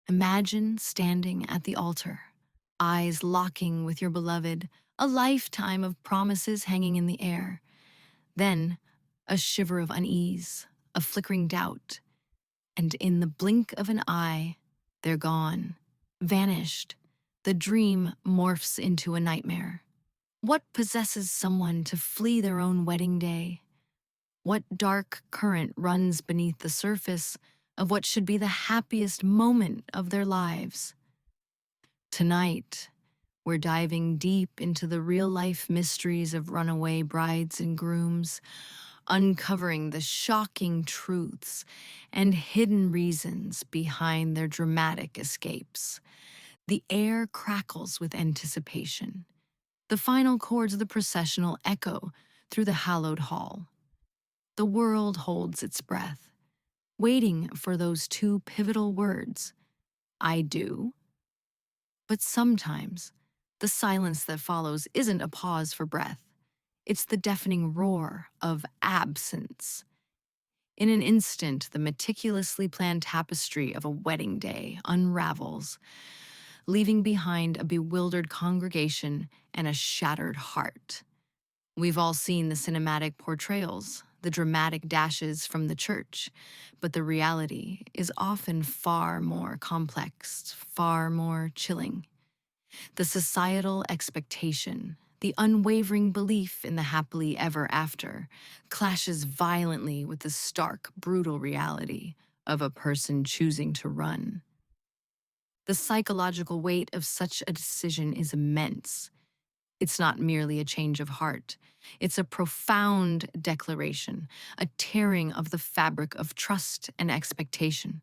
Imagine standing at the altar, eyes locking with your beloved, a lifetime of promises hanging in the air. Then, a shiver of unease, a flickering doubt, and in the blink of an eye, they're gone, vanished. The dream morphs into a nightmare. What possesses someone to flee their own wedding day? What dark current runs beneath the surface of what should be the happiest moment of their lives? Tonight, we're diving deep into the real-life mysteries of runaway brides and grooms, uncovering the shocking truths and hidden reasons behind their dramatic escapes. The air crackles with anticipation. The final chords of the processional echo through the hallowed hall. The world holds its breath, waiting for those two pivotal words, "I do." But sometimes, the silence that follows isn't a pause for breath. It's the deafening roar of absence. In an instant, the meticulously planned tapestry of a wedding day unravels, leaving behind a bewildered congregation and a shattered heart. We've all seen the cinematic portrayals, the dramatic dashes from the church, but the reality is often far more complex, far more chilling. The societal expectation, the unwavering belief in the happily ever after, clashes violently with the stark, brutal reality of a person choosing to run. The psychological weight of such a decision is immense. It's not merely a change of heart. It's a profound declaration, a tearing of the fabric of trust and expectation.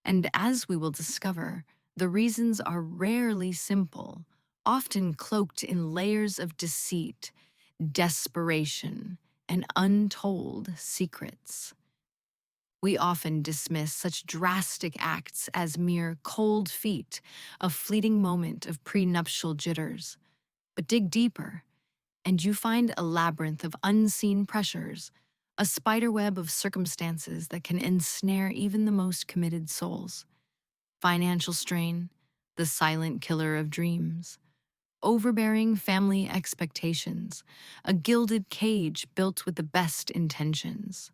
And as we will discover, the reasons are rarely simple, often cloaked in layers of deceit, desperation, and untold secrets. We often dismiss such drastic acts as mere cold feet, a fleeting moment of prenuptial jitters. But dig deeper, and you find a labyrinth of unseen pressures, a spiderweb of circumstances that can ensnare even the most committed souls. Financial strain, the silent killer of dreams, overbearing family expectations, a gilded cage built with the best intentions.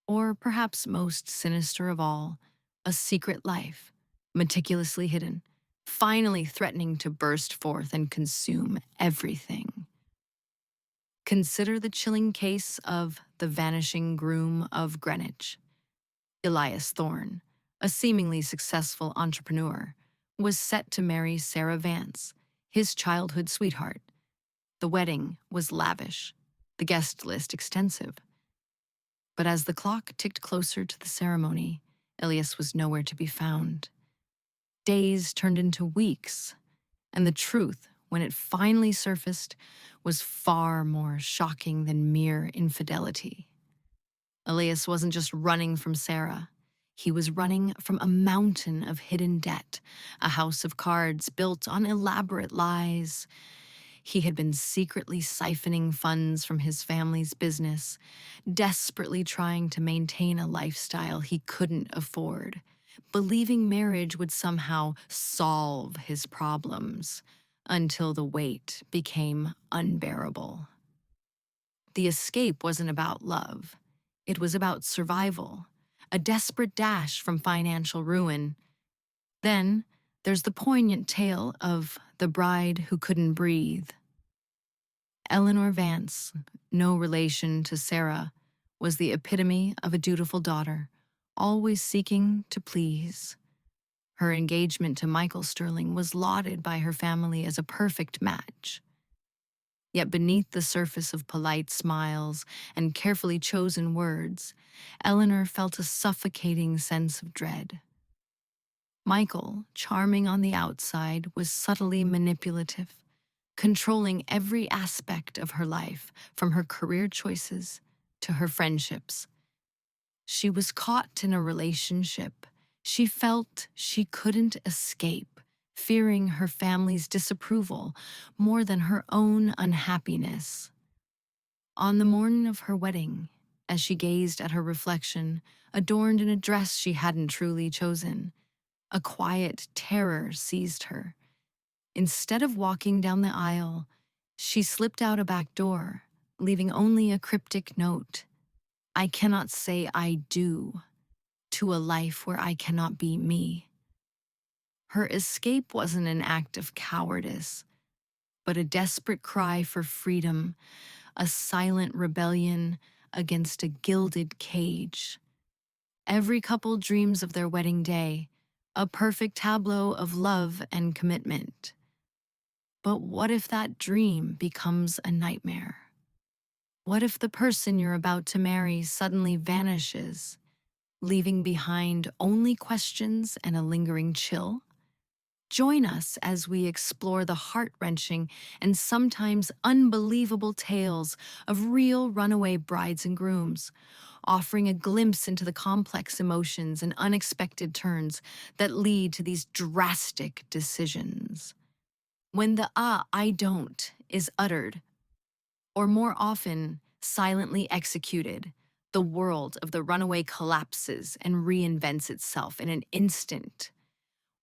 Or perhaps most sinister of all, a secret life, meticulously hidden, finally threatening to burst forth and consume everything. Consider the chilling case of the vanishing groom of Greenwich. Elias Thorne, a seemingly successful entrepreneur, was set to marry Sarah Vance, his childhood sweetheart. The wedding was lavish, the guest list extensive. But as the clock ticked closer to the ceremony, Elias was nowhere to be found. Days turned into weeks, and the truth, when it finally surfaced, was far more shocking than mere infidelity. Elias wasn't just running from Sarah. He was running from a mountain of hidden debt, a house of cards built on elaborate lies. He had been secretly siphoning funds from his family's business, desperately trying to maintain a lifestyle he couldn't afford, believing marriage would somehow solve his problems, until the weight became unbearable. The escape wasn't about love. It was about survival, a desperate dash from financial ruin. Then, there's the poignant tale of the bride who couldn't breathe. Eleanor Vance, no relation to Sarah, was the epitome of a dutiful daughter, always seeking to please. Her engagement to Michael Sterling was lauded by her family as a perfect match. Yet beneath the surface of polite smiles and carefully chosen words, Eleanor felt a suffocating sense of dread. Michael, charming on the outside, was subtly manipulative, controlling every aspect of her life, from her career choices to her friendships. She was caught in a relationship she felt she couldn't escape, fearing her family's disapproval more than her own unhappiness. On the morning of her wedding, as she gazed at her reflection, adorned in a dress she hadn't truly chosen, A quiet terror seized her. Instead of walking down the aisle, she slipped out a back door, leaving only a cryptic note. I cannot say I do to a life where I cannot be me. Her escape wasn't an act of cowardice, but a desperate cry for freedom, a silent rebellion against a gilded cage. Every couple dreams of their wedding day, a perfect tableau of love and commitment. But what if that dream becomes a nightmare? What if the person you're about to marry suddenly vanishes, leaving behind only questions and a lingering chill? Join us as we explore the heart-wrenching and sometimes unbelievable tales of real runaway brides and grooms, offering a glimpse into the complex emotions and unexpected turns that lead to these drastic decisions. When the I don't is uttered, or more often, silently executed, the world of the runaway collapses and reinvents itself in an instant.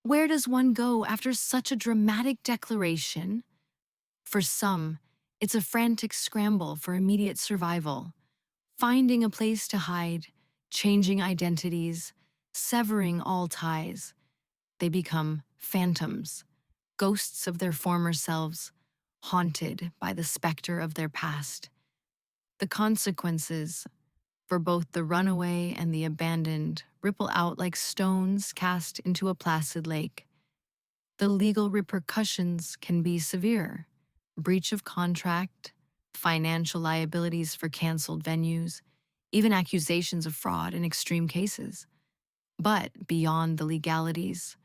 Where does one go after such a dramatic declaration? For some, it's a frantic scramble for immediate survival, finding a place to hide, changing identities, severing all ties. They become phantoms, ghosts of their former selves, haunted by the specter of their past. The consequences, for both the runaway and the abandoned, ripple out like stones cast into a placid lake. The legal repercussions can be severe: breach of contract, financial liabilities for canceled venues, even accusations of fraud in extreme cases. But beyond the legalities,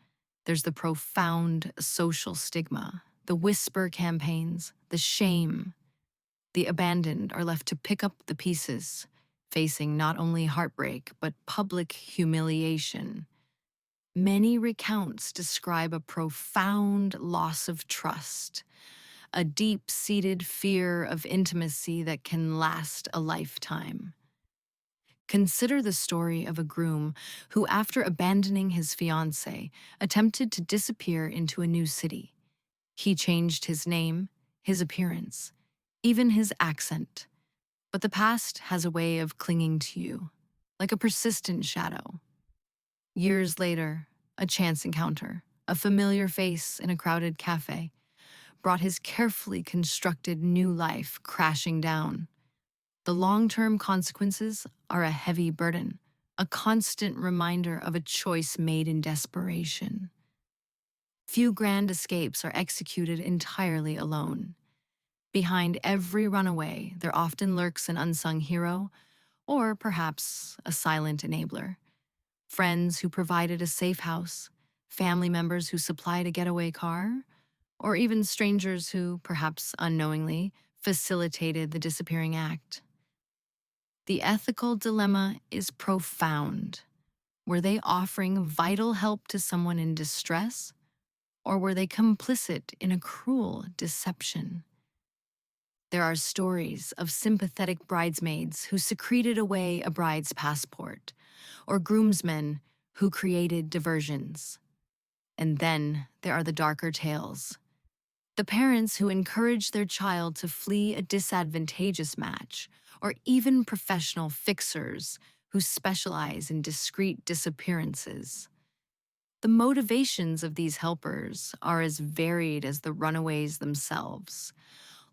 there's the profound social stigma, the whisper campaigns, the shame. The abandoned are left to pick up the pieces, facing not only heartbreak but public humiliation. Many recounts describe a profound loss of trust, a deep-seated fear of intimacy that can last a lifetime. Consider the story of a groom who, after abandoning his fiancée, attempted to disappear into a new city. He changed his name, his appearance, even his accent. But the past has a way of clinging to you, like a persistent shadow. Years later, a chance encounter, a familiar face in a crowded cafe, brought his carefully constructed new life crashing down. The long-term consequences are a heavy burden, a constant reminder of a choice made in desperation. Few grand escapes are executed entirely alone. Behind every runaway, there often lurks an unsung hero, or perhaps a silent enabler. Friends who provided a safe house, family members who supplied a getaway car, or even strangers who, perhaps unknowingly, facilitated the disappearing act. The ethical dilemma is profound. Were they offering vital help to someone in distress, or were they complicit in a cruel deception? There are stories of sympathetic bridesmaids who secreted away a bride's passport, or groomsmen who created diversions. And then there are the darker tales. The parents who encourage their child to flee a disadvantageous match, or even professional fixers who specialize in discreet disappearances. The motivations of these helpers are as varied as the runaways themselves: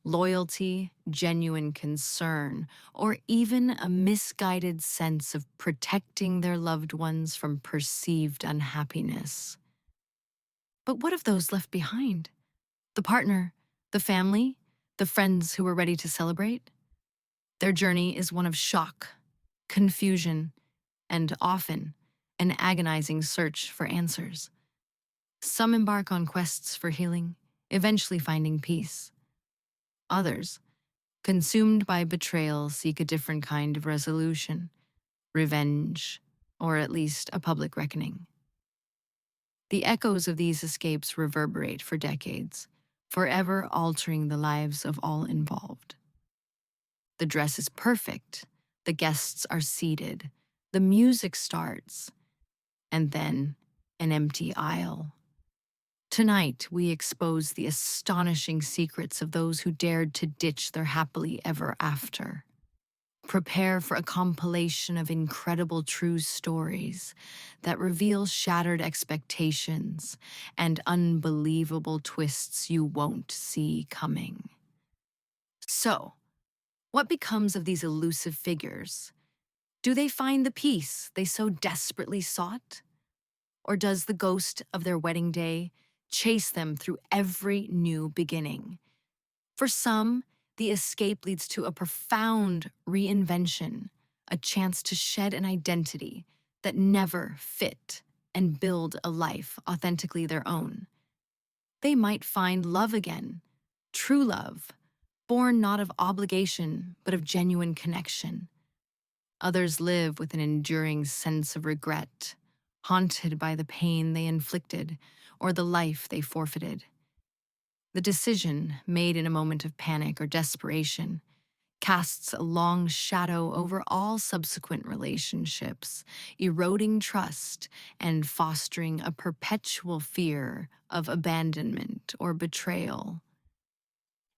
loyalty, genuine concern, or even a misguided sense of protecting their loved ones from perceived unhappiness. But what of those left behind? The partner, the family, the friends who were ready to celebrate? Their journey is one of shock, confusion, and often an agonizing search for answers. Some embark on quests for healing, eventually finding peace. Others, consumed by betrayal, seek a different kind of resolution: revenge, or at least a public reckoning. The echoes of these escapes reverberate for decades, forever altering the lives of all involved. The dress is perfect, the guests are seated, the music starts, and then an empty aisle. Tonight, we expose the astonishing secrets of those who dared to ditch their happily ever after. Prepare for a compilation of incredible true stories that reveal shattered expectations and unbelievable twists you won't see coming. So, what becomes of these elusive figures? Do they find the peace they so desperately sought? Or does the ghost of their wedding day chase them through every new beginning? For some, the escape leads to a profound reinvention, a chance to shed an identity that never fit and build a life authentically their own. They might find love again, true love, born not of obligation but of genuine connection. Others live with an enduring sense of regret, haunted by the pain they inflicted or the life they forfeited. The decision, made in a moment of panic or desperation, casts a long shadow over all subsequent relationships, eroding trust and fostering a perpetual fear of abandonment or betrayal.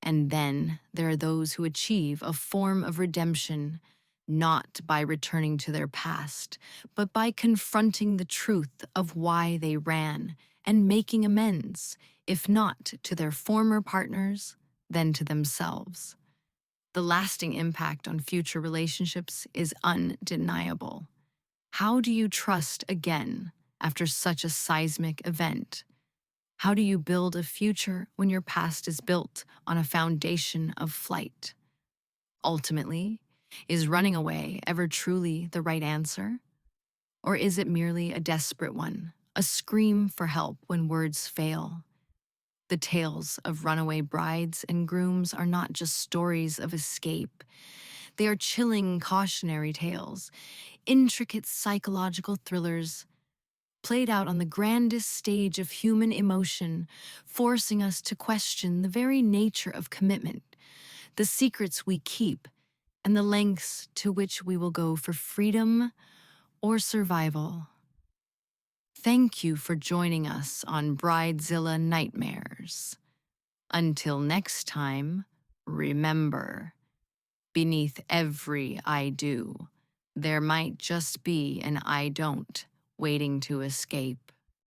And then there are those who achieve a form of redemption, not by returning to their past, but by confronting the truth of why they ran and making amends, if not to their former partners, then to themselves. The lasting impact on future relationships is undeniable. How do you trust again after such a seismic event? How do you build a future when your past is built on a foundation of flight? Ultimately, is running away ever truly the right answer? Or is it merely a desperate one, a scream for help when words fail? The tales of runaway brides and grooms are not just stories of escape. They are chilling cautionary tales, intricate psychological thrillers played out on the grandest stage of human emotion, forcing us to question the very nature of commitment, the secrets we keep, and the lengths to which we will go for freedom or survival. Thank you for joining us on Bridezilla Nightmares. Until next time, remember, beneath every I do, there might just be an I don't waiting to escape.